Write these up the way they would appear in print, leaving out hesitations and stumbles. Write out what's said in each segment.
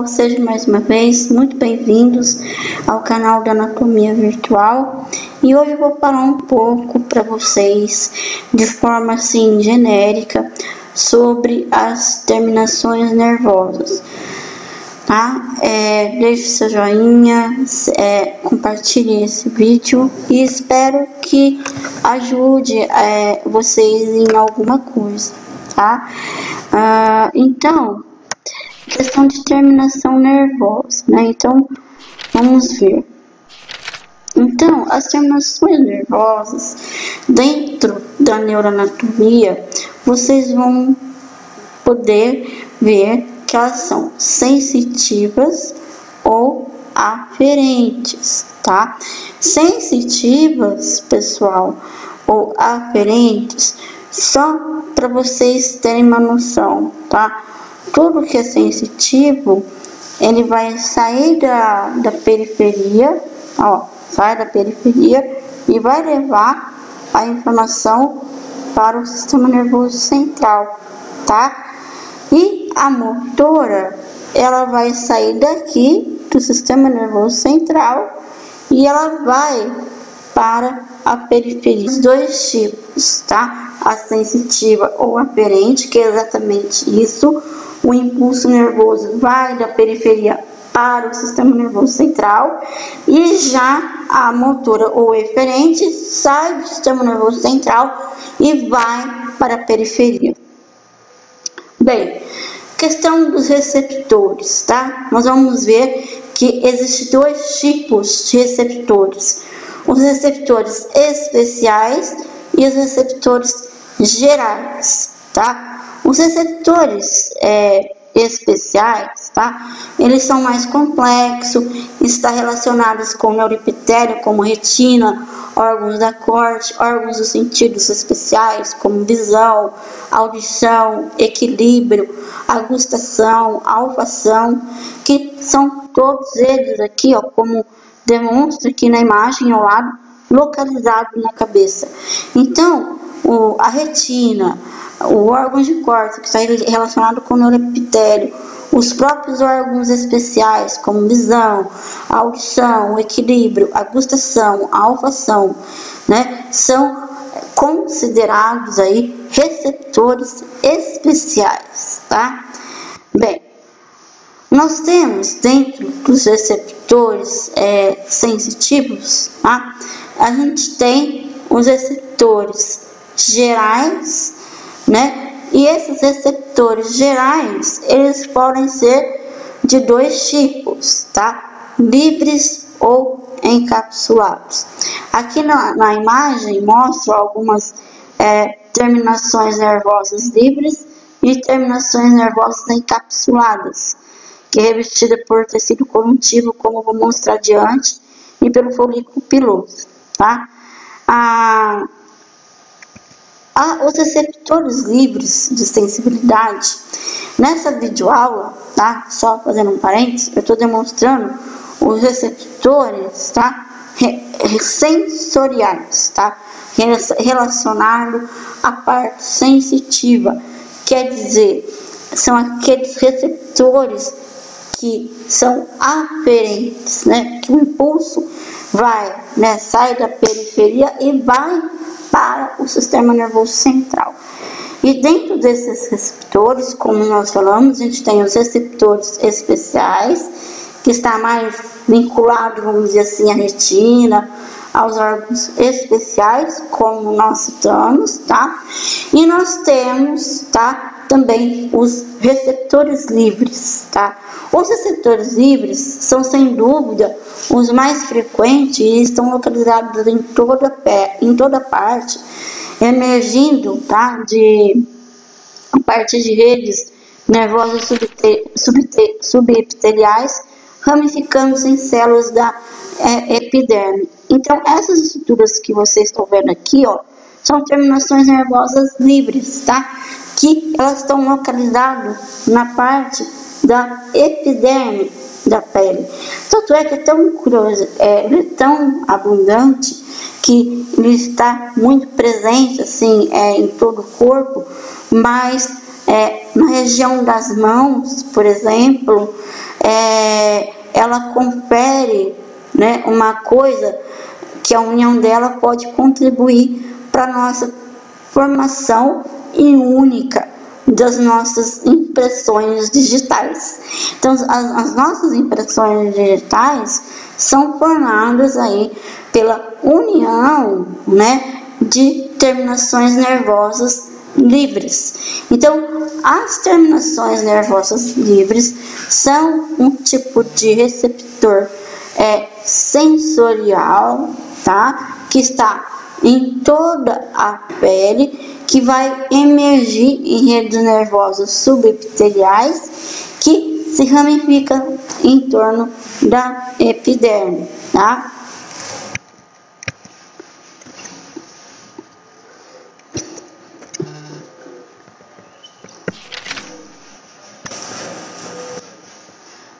Sejam mais uma vez muito bem-vindos ao canal da Anatomia Virtual, e hoje eu vou falar um pouco para vocês de forma assim genérica sobre as terminações nervosas, tá? Deixe seu joinha, compartilhe esse vídeo e espero que ajude vocês em alguma coisa, tá? Então, questão de terminação nervosa, né? Então, vamos ver. Então, as terminações nervosas, dentro da neuroanatomia, vocês vão poder ver que elas são sensitivas ou aferentes, tá? Sensitivas, pessoal, ou aferentes, só para vocês terem uma noção, tá? Tudo que é sensitivo, ele vai sair da periferia, ó, sai da periferia e vai levar a informação para o sistema nervoso central, tá? E a motora, ela vai sair daqui do sistema nervoso central e ela vai para a periferia. Os dois tipos, tá? A sensitiva ou aferente, que é exatamente isso. O impulso nervoso vai da periferia para o sistema nervoso central, e já a motora ou eferente sai do sistema nervoso central e vai para a periferia. Bem, questão dos receptores, tá? Nós vamos ver que existem dois tipos de receptores: os receptores especiais e os receptores gerais, tá? Os receptores especiais, tá? Eles são mais complexos, está relacionados com o neuroepitélio, como retina, órgãos da corte, órgãos dos sentidos especiais, como visão, audição, equilíbrio, agustação, olfação, que são todos eles aqui, ó, como demonstra aqui na imagem ao lado, localizado na cabeça. Então, a retina, o órgão de corte, que está relacionado com o neuroepitélio, os próprios órgãos especiais, como visão, audição, equilíbrio, agustação, olfação, né, são considerados aí receptores especiais, tá? Bem, nós temos dentro dos receptores sensitivos, tá? A gente tem os receptores gerais, né? E esses receptores gerais, eles podem ser de dois tipos, tá? Livres ou encapsulados. Aqui na imagem mostra algumas terminações nervosas livres e terminações nervosas encapsuladas, que é revestida por tecido conjuntivo, como vou mostrar adiante, e pelo folículo piloso, tá? Os receptores livres de sensibilidade, nessa videoaula, tá? Só fazendo um parênteses, eu estou demonstrando os receptores, tá? Sensoriais, tá? Relacionado à parte sensitiva, quer dizer, são aqueles receptores que são aferentes, né? Que o impulso vai, né? Sai da periferia e vai para o sistema nervoso central. E dentro desses receptores, como nós falamos, a gente tem os receptores especiais, que está mais vinculado, vamos dizer assim, à retina, aos órgãos especiais, como nós citamos, tá? E nós temos, tá, também os receptores livres, tá? Os receptores livres são, sem dúvida, os mais frequentes e estão localizados em toda parte, emergindo, tá, a partir de redes nervosas subepiteliais, ramificando-se em células da epiderme. Então, essas estruturas que vocês estão vendo aqui, ó, são terminações nervosas livres, tá? Que elas estão localizadas na parte da epiderme da pele. Tanto é que é tão curioso, ele é tão abundante que ele está muito presente assim, em todo o corpo, mas na região das mãos, por exemplo, ela confere, né, uma coisa que a união dela pode contribuir para a nossa formação e única das nossas impressões digitais. Então, as nossas impressões digitais são formadas aí pela união, né, de terminações nervosas livres. Então, as terminações nervosas livres são um tipo de receptor sensorial, tá? Que está em toda a pele, que vai emergir em redes nervosas subepiteliais que se ramificam em torno da epiderme, tá?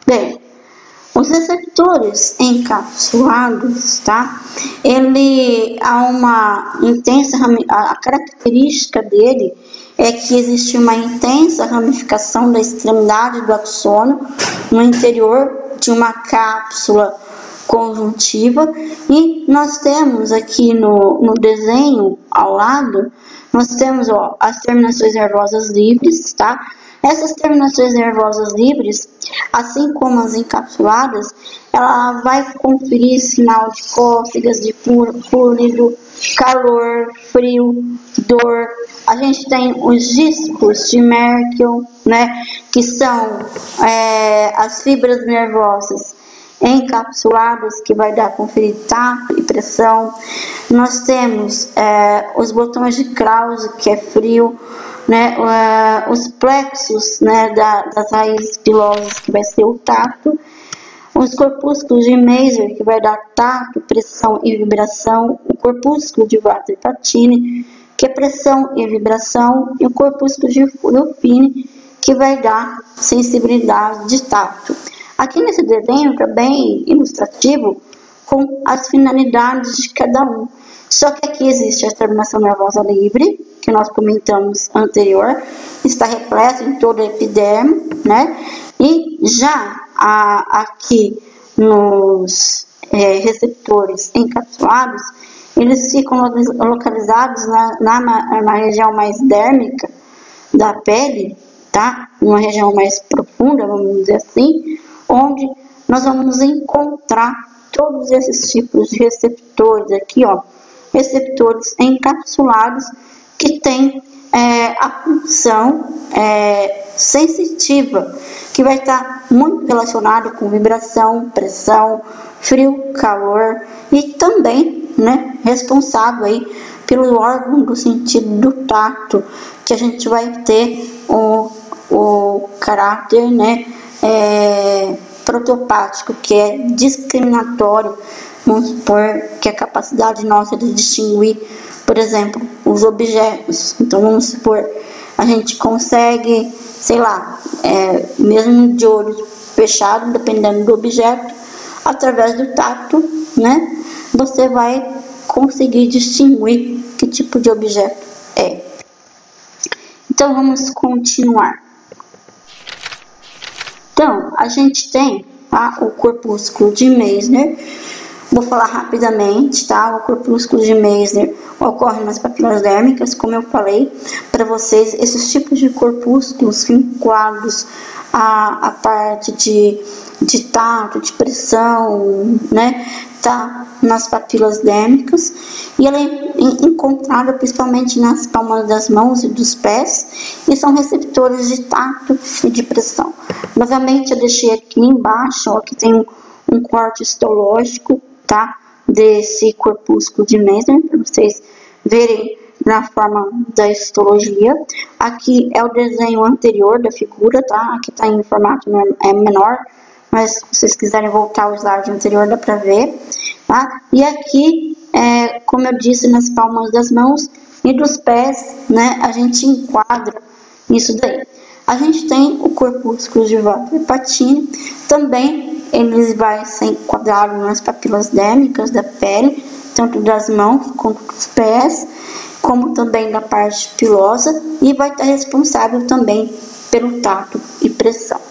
Bem, os receptores encapsulados, tá? Ele há uma intensa, a característica dele é que existe uma intensa ramificação da extremidade do axônio no interior de uma cápsula conjuntiva, e nós temos aqui no desenho ao lado, nós temos, ó, as terminações nervosas livres, tá? Essas terminações nervosas livres, assim como as encapsuladas, ela vai conferir sinal de cócegas, de fluido, calor, frio, dor. A gente tem os discos de Merkel, né, que são as fibras nervosas encapsuladas, que vai dar conferir tato e pressão. Nós temos os botões de Krause, que é frio, né, os plexos, né, das raízes pilosas, que vai ser o tato, os corpúsculos de Maser, que vai dar tato, pressão e vibração, o corpúsculo de Vater-Patini, que é pressão e vibração, e o corpúsculo de Ruffini, que vai dar sensibilidade de tato. Aqui nesse desenho está bem ilustrativo com as finalidades de cada um. Só que aqui existe a terminação nervosa livre, que nós comentamos anterior, está repleto em toda a epiderme, né? E já aqui nos receptores encapsulados, eles ficam localizados na região mais dérmica da pele, tá? Uma região mais profunda, vamos dizer assim, onde nós vamos encontrar todos esses tipos de receptores aqui, ó, receptores encapsulados que têm a função sensitiva, que vai estar muito relacionado com vibração, pressão, frio, calor, e também, né, responsável aí pelo órgão do sentido do tato, que a gente vai ter o caráter, né, protopático, que é discriminatório. Vamos supor que a capacidade nossa de distinguir, por exemplo, os objetos. Então, vamos supor, a gente consegue, sei lá, mesmo de olho fechado, dependendo do objeto, através do tato, né, você vai conseguir distinguir que tipo de objeto é. Então, vamos continuar. Então, a gente tem, tá, o corpúsculo de Meissner. Vou falar rapidamente, tá? O corpúsculo de Meissner ocorre nas papilas dérmicas, como eu falei para vocês. Esses tipos de corpúsculos vinculados à parte de tato, de pressão, né? Tá nas papilas dérmicas, e ela é encontrada principalmente nas palmas das mãos e dos pés, e são receptores de tato e de pressão. Novamente, eu deixei aqui embaixo, ó, que tem um corte histológico, tá, desse corpúsculo de Meissner, para vocês verem na forma da histologia. Aqui é o desenho anterior da figura, tá? Aqui tá em formato menor, mas se vocês quiserem voltar ao slide anterior, dá para ver, tá? E aqui, como eu disse, nas palmas das mãos e dos pés, né, a gente enquadra isso daí. A gente tem o corpúsculo de Vater-Patini, também ele vai ser enquadrado nas papilas dérmicas da pele, tanto das mãos quanto dos pés. como também da parte pilosa, e vai estar responsável também pelo tato e pressão.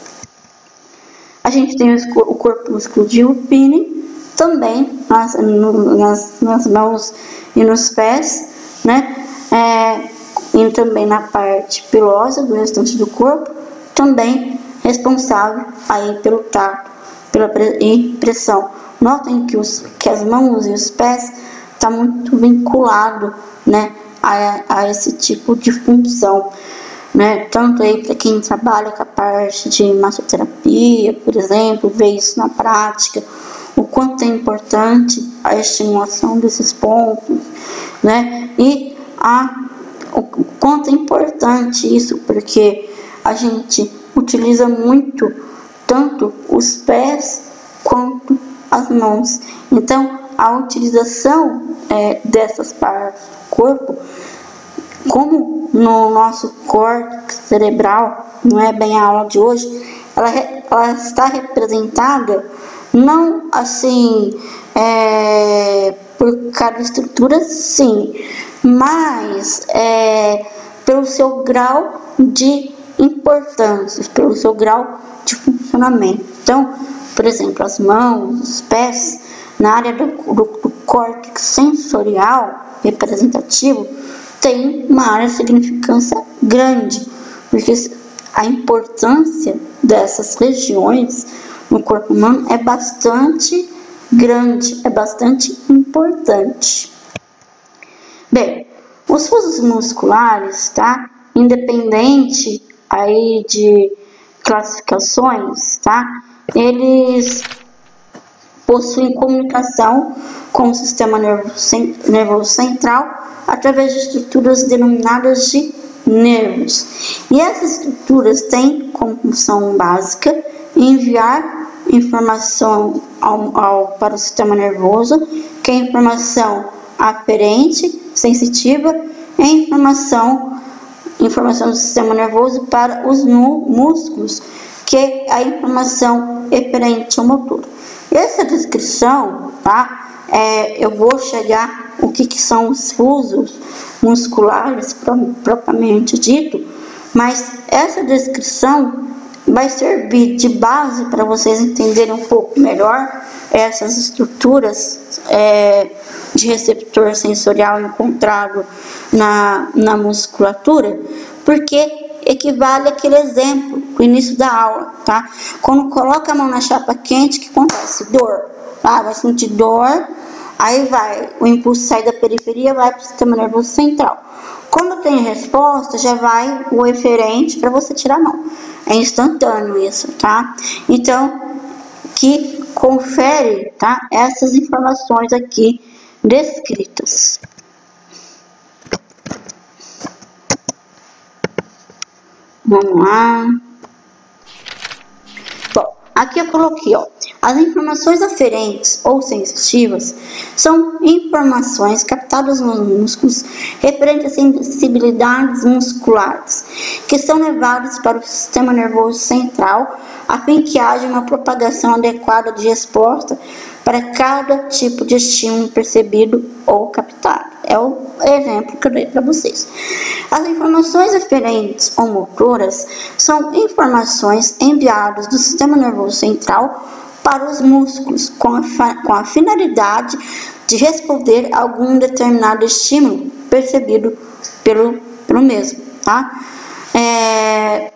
A gente tem o corpúsculo de Ruppini, também nas mãos e nos pés, né? E também na parte pilosa do restante do corpo, também responsável aí pelo tato e pressão. Notem que as mãos e os pés estão muito vinculados, né, a esse tipo de função, né? Tanto aí para quem trabalha com a parte de massoterapia, por exemplo, vê isso na prática, o quanto é importante a estimulação desses pontos, né? E o quanto é importante isso, porque a gente utiliza muito tanto os pés quanto as mãos. Então, a utilização dessas partes do corpo, como no nosso córtex cerebral, não é bem a aula de hoje, ela está representada não assim por cada estrutura, sim, mas pelo seu grau de importância, pelo seu grau de funcionamento. Então, por exemplo, as mãos, os pés, na área do córtex sensorial representativo, tem uma área de significância grande, porque a importância dessas regiões no corpo humano é bastante grande, é bastante importante. Bem, os fusos musculares, tá? Independente aí de classificações, tá? Eles possuem comunicação com o sistema nervoso central através de estruturas denominadas de nervos. E essas estruturas têm como função básica enviar informação para o sistema nervoso, que é informação aferente, sensitiva, e informação do sistema nervoso para os músculos, que é a informação eferente ou motora. Essa descrição, tá? Eu vou chegar o que são os fusos musculares propriamente dito, mas essa descrição vai servir de base para vocês entenderem um pouco melhor essas estruturas de receptor sensorial encontrado na musculatura, porque equivale àquele exemplo do início da aula, tá? Quando coloca a mão na chapa quente, o que acontece? Dor, tá? Vai sentir dor, aí o impulso sai da periferia, vai para o sistema nervoso central. Quando tem resposta, já vai o eferente para você tirar a mão. É instantâneo isso, tá? Então, que confere, tá? Essas informações aqui descritas. Vamos lá. Bom, aqui eu coloquei, ó. As informações aferentes ou sensitivas são informações captadas nos músculos referentes a sensibilidades musculares, que são levadas para o sistema nervoso central, a fim que haja uma propagação adequada de resposta para cada tipo de estímulo percebido ou captado. É o exemplo que eu dei para vocês. As informações aferentes ou motoras são informações enviadas do sistema nervoso central para os músculos, com a finalidade de responder a algum determinado estímulo percebido pelo mesmo, tá?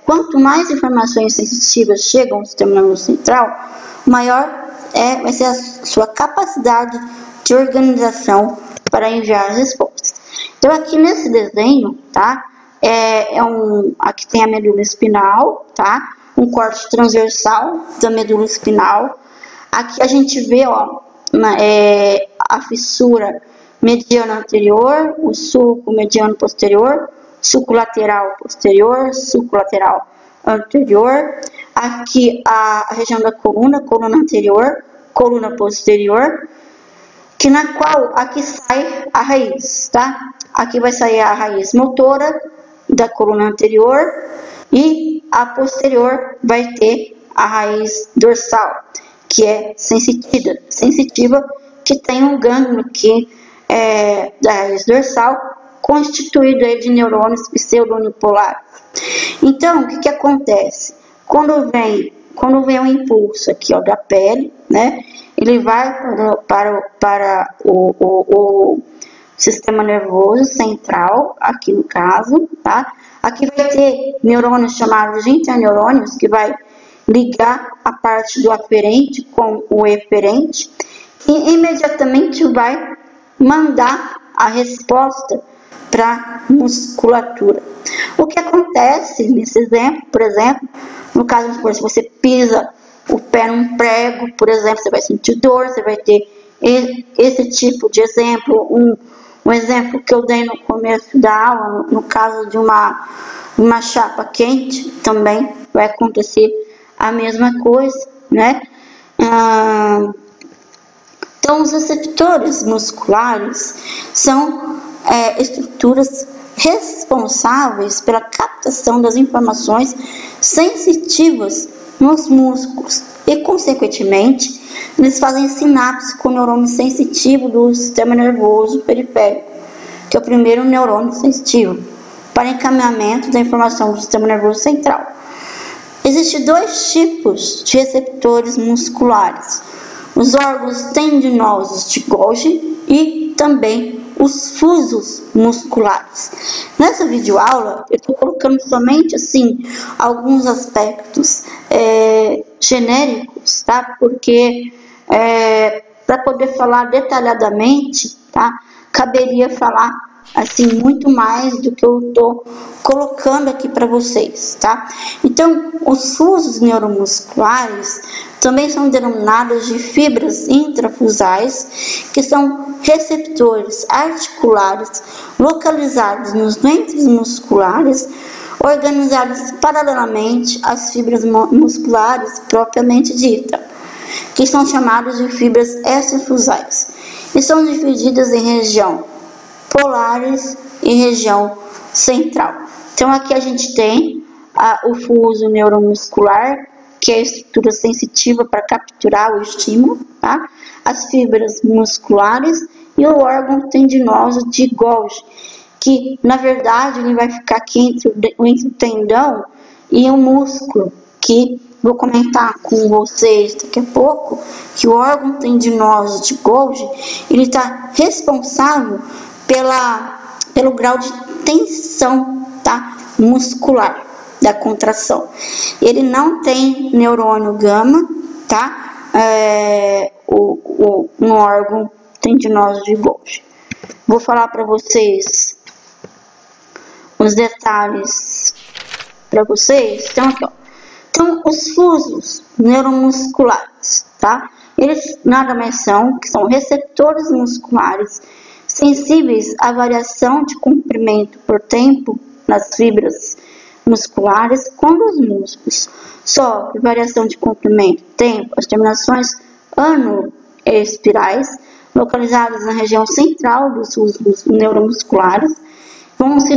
Quanto mais informações sensitivas chegam ao sistema nervoso central, maior vai ser a sua capacidade de organização para enviar as respostas. Então, aqui nesse desenho, tá? Aqui tem a medula espinal, tá? Um corte transversal da medula espinal. Aqui a gente vê, ó, a fissura mediana anterior, o sulco mediano posterior, sulco lateral posterior, sulco lateral anterior. Aqui a região da coluna anterior, coluna posterior, que na qual aqui sai a raiz, tá? Aqui vai sair a raiz motora da coluna anterior e a posterior vai ter a raiz dorsal, que é sensitiva, que tem um gânglio aqui da raiz dorsal constituído aí de neurônios pseudounipolares. Então, o que acontece? Quando vem um impulso aqui, ó, da pele, né? Ele vai para o sistema nervoso central, aqui no caso, tá? Aqui vai ter neurônios chamados de interneurônios, que vai ligar a parte do aferente com o eferente, e imediatamente vai mandar a resposta para a musculatura. O que acontece nesse exemplo, por exemplo, no caso, se você pisa o pé num prego, por exemplo, você vai sentir dor, você vai ter esse tipo de exemplo. Um exemplo que eu dei no começo da aula, no caso de uma chapa quente, também vai acontecer a mesma coisa, né? Então, os receptores musculares são estruturas responsáveis pela captação das informações sensitivas nos músculos e, consequentemente, eles fazem sinapse com o neurônio sensitivo do sistema nervoso periférico, que é o primeiro neurônio sensitivo, para encaminhamento da informação do sistema nervoso central. Existem dois tipos de receptores musculares: os órgãos tendinosos de Golgi e também os fusos musculares. Nessa videoaula, eu estou colocando somente assim alguns aspectos genéricos, tá? Porque para poder falar detalhadamente, tá? Caberia falar assim muito mais do que eu estou colocando aqui para vocês, tá? Então, os fusos neuromusculares também são denominados de fibras intrafusais, que são receptores articulares localizados nos dentes musculares, organizados paralelamente às fibras musculares propriamente dita, que são chamadas de fibras extrafusais, e são divididas em região polares e região central. Então, aqui a gente tem o fuso neuromuscular, que é a estrutura sensitiva para capturar o estímulo, tá? As fibras musculares e o órgão tendinoso de Golgi, que na verdade ele vai ficar aqui entre o tendão e o músculo, que vou comentar com vocês daqui a pouco, que o órgão tendinoso de Golgi, ele está responsável pelo grau de tensão, tá? Muscular da contração. Ele não tem neurônio gama, tá? Um órgão tendinoso de Golgi. Vou falar para vocês os detalhes para vocês. Então, aqui, ó. Então, os fusos neuromusculares, tá? Eles nada mais são que são receptores musculares sensíveis à variação de comprimento por tempo nas fibras musculares. Quando os músculos sofrem variação de comprimento tempo, as terminações ano-espirais, localizadas na região central dos fusos neuromusculares, vão se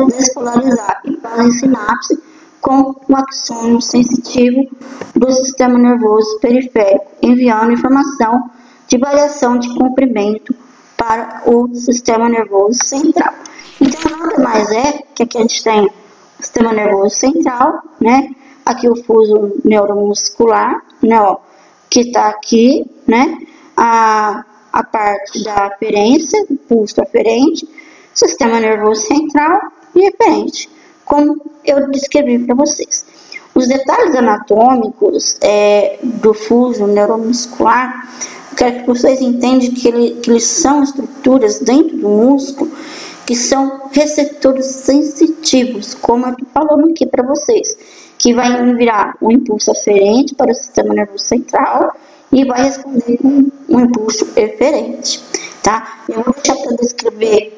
despolarizar e fazem sinapse com o axônio sensitivo do sistema nervoso periférico, enviando informação de variação de comprimento para o sistema nervoso central. Então, nada mais é que aqui a gente tem o sistema nervoso central, né? Aqui o fuso neuromuscular, né? Ó, que está aqui, né? A parte da aferência, do pulso aferente, sistema nervoso central e eferente, como eu descrevi para vocês. Os detalhes anatômicos do fuso neuromuscular, eu quero que vocês entendam que eles são estruturas dentro do músculo que são receptores sensitivos, como eu estou falando aqui para vocês, que vai enviar um impulso aferente para o sistema nervoso central e vai responder com um impulso eferente, tá? Eu vou deixar para descrever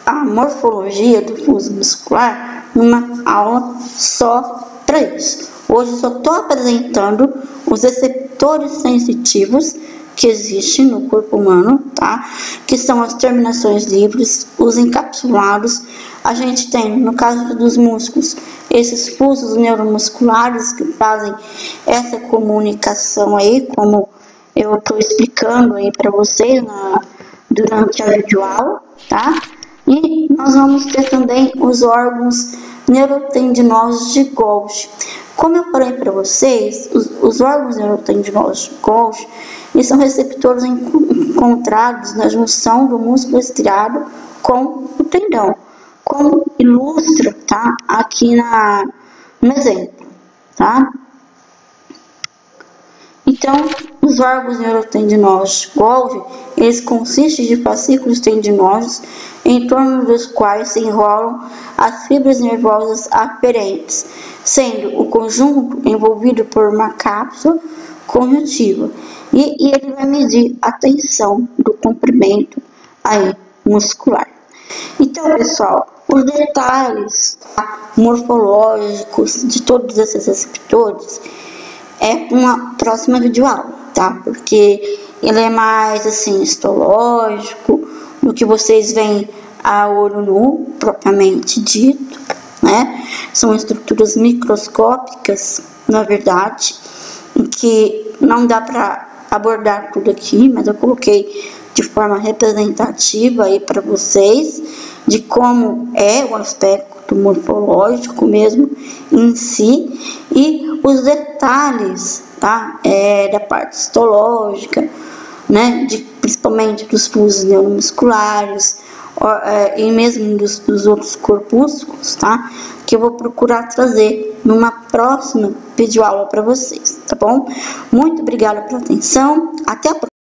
a morfologia do fuso muscular numa aula só para isso. Hoje eu só estou apresentando os receptores sensitivos que existem no corpo humano, tá? Que são as terminações livres, os encapsulados. A gente tem, no caso dos músculos, esses fusos neuromusculares que fazem essa comunicação aí, como eu estou explicando aí para vocês durante a videoaula, tá? E nós vamos ter também os órgãos neurotendinosos de Golgi. Como eu falei para vocês, os órgãos neurotendinosos de Golgi, eles são receptores encontrados na junção do músculo estriado com o tendão, como ilustra, tá, aqui no exemplo, tá? Então, os órgãos neurotendinosos de Golgi, eles consistem de fascículos tendinosos em torno dos quais se enrolam as fibras nervosas aferentes, sendo o conjunto envolvido por uma cápsula conjuntiva, e ele vai medir a tensão do comprimento aí muscular. Então, pessoal, os detalhes morfológicos de todos esses receptores é uma próxima videoaula, tá? Porque ele é mais assim histológico do que vocês veem a olho nu, propriamente dito, né? São estruturas microscópicas, na verdade, em que não dá para abordar tudo aqui, mas eu coloquei de forma representativa aí para vocês de como é o aspecto morfológico mesmo em si e os detalhes, tá? Da parte histológica, né? Principalmente dos fusos neuromusculares e mesmo dos outros corpúsculos, tá? Que eu vou procurar trazer numa próxima videoaula para vocês, tá bom? Muito obrigada pela atenção, até a próxima.